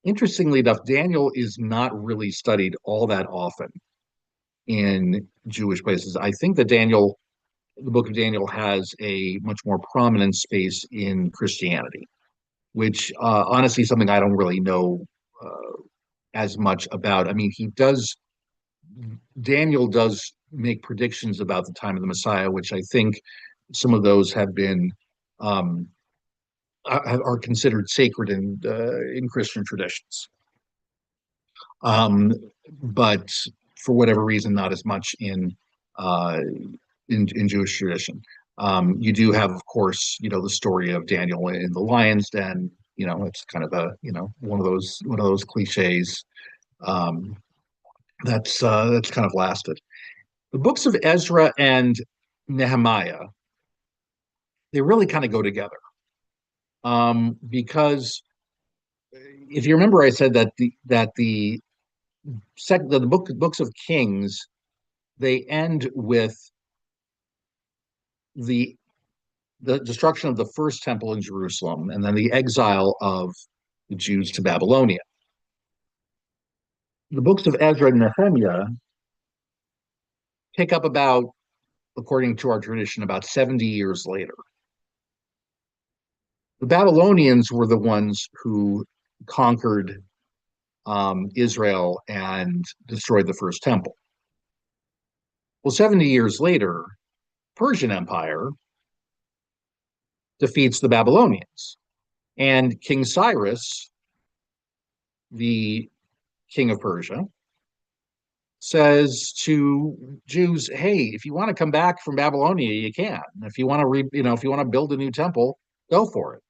[SPEAKER 1] Interestingly enough, Daniel is not really studied all that often in Jewish places. I think that the book of Daniel has a much more prominent space in Christianity, which honestly is something I don't really know as much about. I mean, Daniel does make predictions about the time of the Messiah, which I think some of those have been um, are considered sacred in Christian traditions. But for whatever reason, not as much uh, in Jewish tradition. You do have, of course, the story of Daniel in the lion's den. It's kind of one of those cliches um, that's kind of lasted. The books of Ezra and Nehemiah, they really kind of go together, because if you remember, I said that the books of Kings, they end with the the destruction of the first temple in Jerusalem, and then the exile of the Jews to Babylonia. The books of Ezra and Nehemiah pick up about, according to our tradition, about 70 years later. The Babylonians were the ones who conquered Israel and destroyed the first temple. Well, 70 years later, Persian Empire defeats the Babylonians, and King Cyrus, the king of Persia, says to Jews, hey, if you want to come back from Babylonia, you can. If you want to if you want to build a new temple, go for it.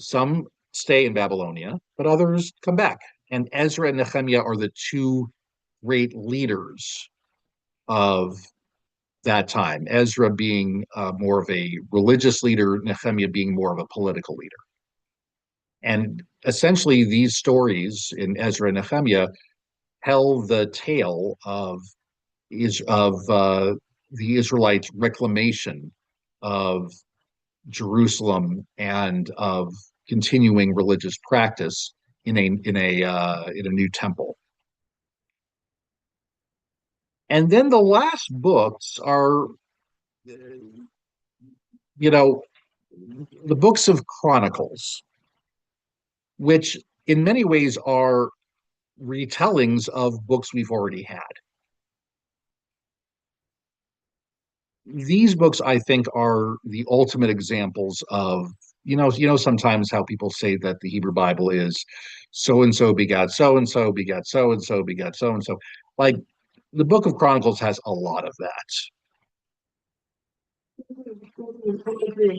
[SPEAKER 1] Some stay in Babylonia, but others come back. And Ezra and Nehemiah are the two great leaders of that time. Ezra being more of a religious leader, Nehemiah being more of a political leader. And essentially, these stories in Ezra and Nehemiah tell the tale of the Israelites' reclamation of Jerusalem and of continuing religious practice in a new temple. And then the last books are, you know, the books of Chronicles, which in many ways are retellings of books we've already had. These books, I think, are the ultimate examples of, sometimes how people say that the Hebrew Bible is so and so begat so and so begat so and so begat so and so. Like the Book of Chronicles has a lot of that.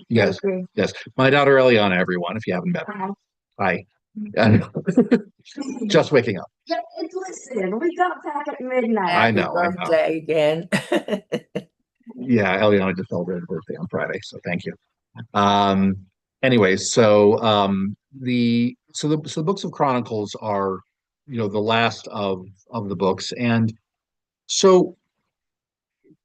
[SPEAKER 1] Yes, yes. My daughter Eliana, everyone, if you haven't met her. Hi. Just waking up.
[SPEAKER 7] Listen, we got back at midnight.
[SPEAKER 1] I
[SPEAKER 6] Happy
[SPEAKER 1] know.
[SPEAKER 6] birthday again.
[SPEAKER 1] Yeah, Eliana just celebrated her birthday on Friday, so thank you. Um, anyway, so the books of Chronicles are, the last of the books, and so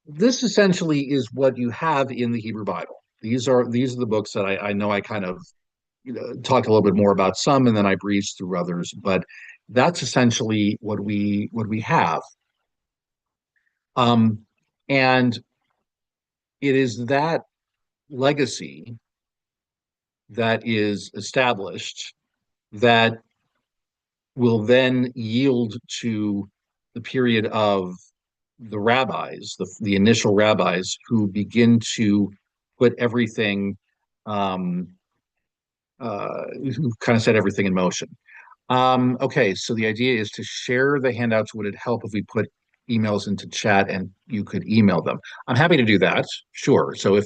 [SPEAKER 1] this essentially is what you have in the Hebrew Bible. These are the books that I know I kind of talked a little bit more about some, and then I breezed through others, but that's essentially what we have. Um, and it is that legacy that is established that will then yield to the period of the rabbis, the initial rabbis who begin to put everything, um, who kind of set everything in motion. Okay, so the idea is to share the handouts. Would it help if we put emails into chat and you could email them? I'm happy to do that. Sure. So if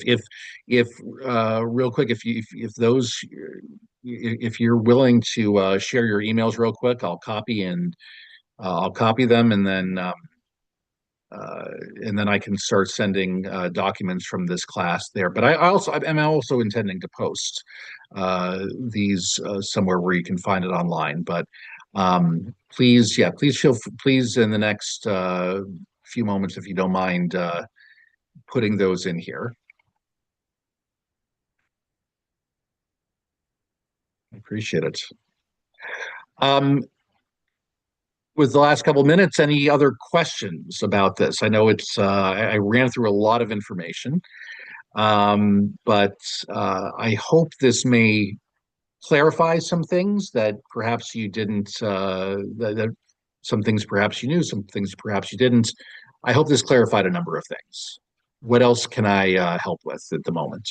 [SPEAKER 1] real quick, if you're willing to share your emails real quick, I'll copy them and then I can start sending documents from this class there. But I'm also intending to post these somewhere where you can find it online. But please, yeah, please in the next few moments, if you don't mind putting those in here. I appreciate it. With the last couple of minutes, any other questions about this? I know I ran through a lot of information, but I hope this may clarify some things that perhaps you didn't, that some things perhaps you knew, some things perhaps you didn't. I hope this clarified a number of things. What else can I help with at the moment?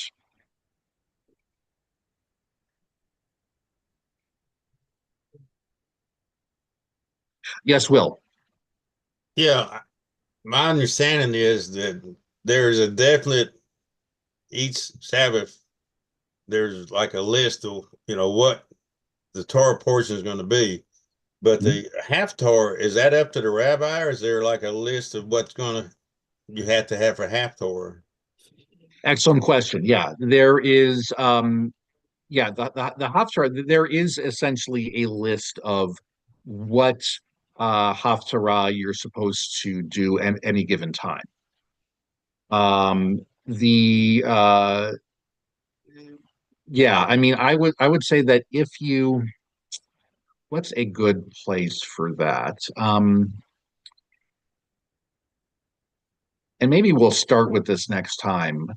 [SPEAKER 1] Yes, Will.
[SPEAKER 2] Yeah, my understanding is that there's a definite each Sabbath, there's like a list of, what the Torah portion is going to be. But the half Torah, is that up to the rabbi, or is there like a list of you have to have for half Torah?
[SPEAKER 1] Excellent question. Yeah, there is. Yeah, the Haftarah, there is essentially a list of what Haftarah you're supposed to do at any given time. The Yeah, I mean, I would say that what's a good place for that? And maybe we'll start with this next time.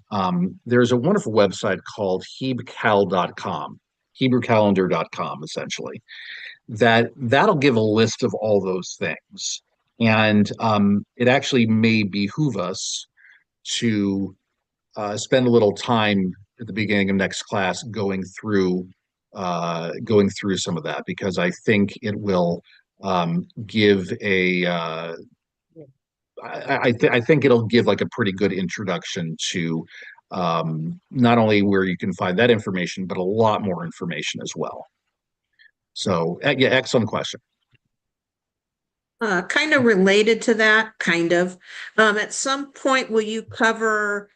[SPEAKER 1] There's a wonderful website called hebcal.com, hebrewcalendar.com, essentially. That'll give a list of all those things. And it actually may behoove us to spend a little time at the beginning of next class going through some of that, because I think it will give a I think it'll give like a pretty good introduction to not only where you can find that information, but a lot more information as well. So, yeah, excellent question.
[SPEAKER 5] Kind of related to that, kind of. At some point, will you cover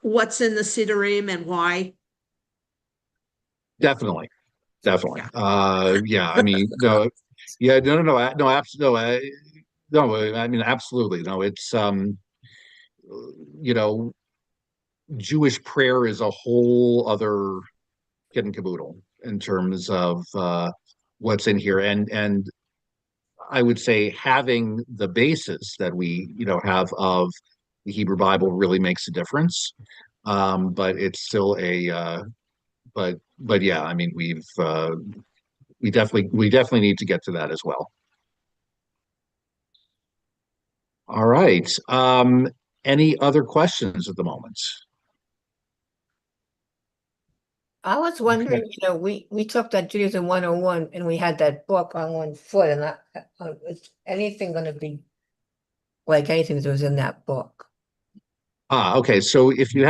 [SPEAKER 5] what's in the Siddurim and why?
[SPEAKER 1] Definitely, definitely. Yeah, I mean, no, yeah, no, absolutely, no, I mean, absolutely, no. It's you know, Jewish prayer is a whole other kit and caboodle in terms of what's in here, and I would say having the basis that we, have of the Hebrew Bible really makes a difference. But it's still but yeah, I mean, we definitely need to get to that as well. All right. Any other questions at the moment?
[SPEAKER 6] I was wondering, we took that Judaism 101 and we had that book on 1 foot, and is anything going to be like anything that was in that book?
[SPEAKER 1] Okay. So if you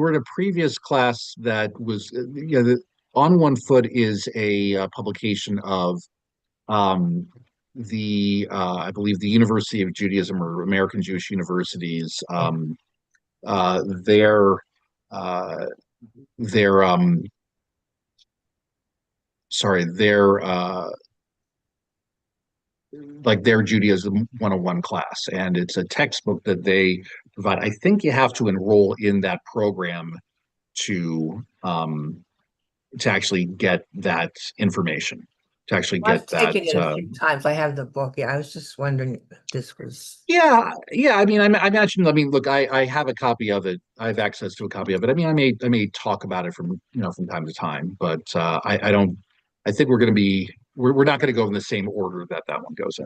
[SPEAKER 1] were in a previous class that was, On One Foot is a publication of um, I believe the University of Judaism or American Jewish Universities, their uh, their sorry, their Judaism 101 class, and it's a textbook that they provide. I think you have to enroll in that program to actually get that information, to actually
[SPEAKER 6] I've
[SPEAKER 1] get that.
[SPEAKER 6] taken it a few times. I have the book. Yeah, I was just wondering if this was.
[SPEAKER 1] Yeah. I mean, I imagine. I mean, look, I have a copy of it. I have access to a copy of it. I mean, I may talk about it from time to time, but I don't. I think we're not going to go in the same order that one goes in.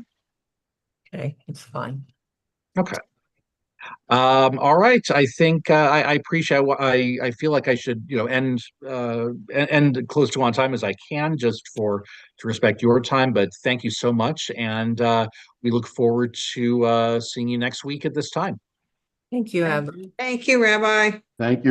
[SPEAKER 6] Okay, it's fine.
[SPEAKER 1] Okay. All right. I think I appreciate. I feel like I should end close to on time as I can, just to respect your time. But thank you so much, and we look forward to seeing you next week at this time.
[SPEAKER 6] Thank you, Amber.
[SPEAKER 5] Thank you, Rabbi.
[SPEAKER 3] Thank you.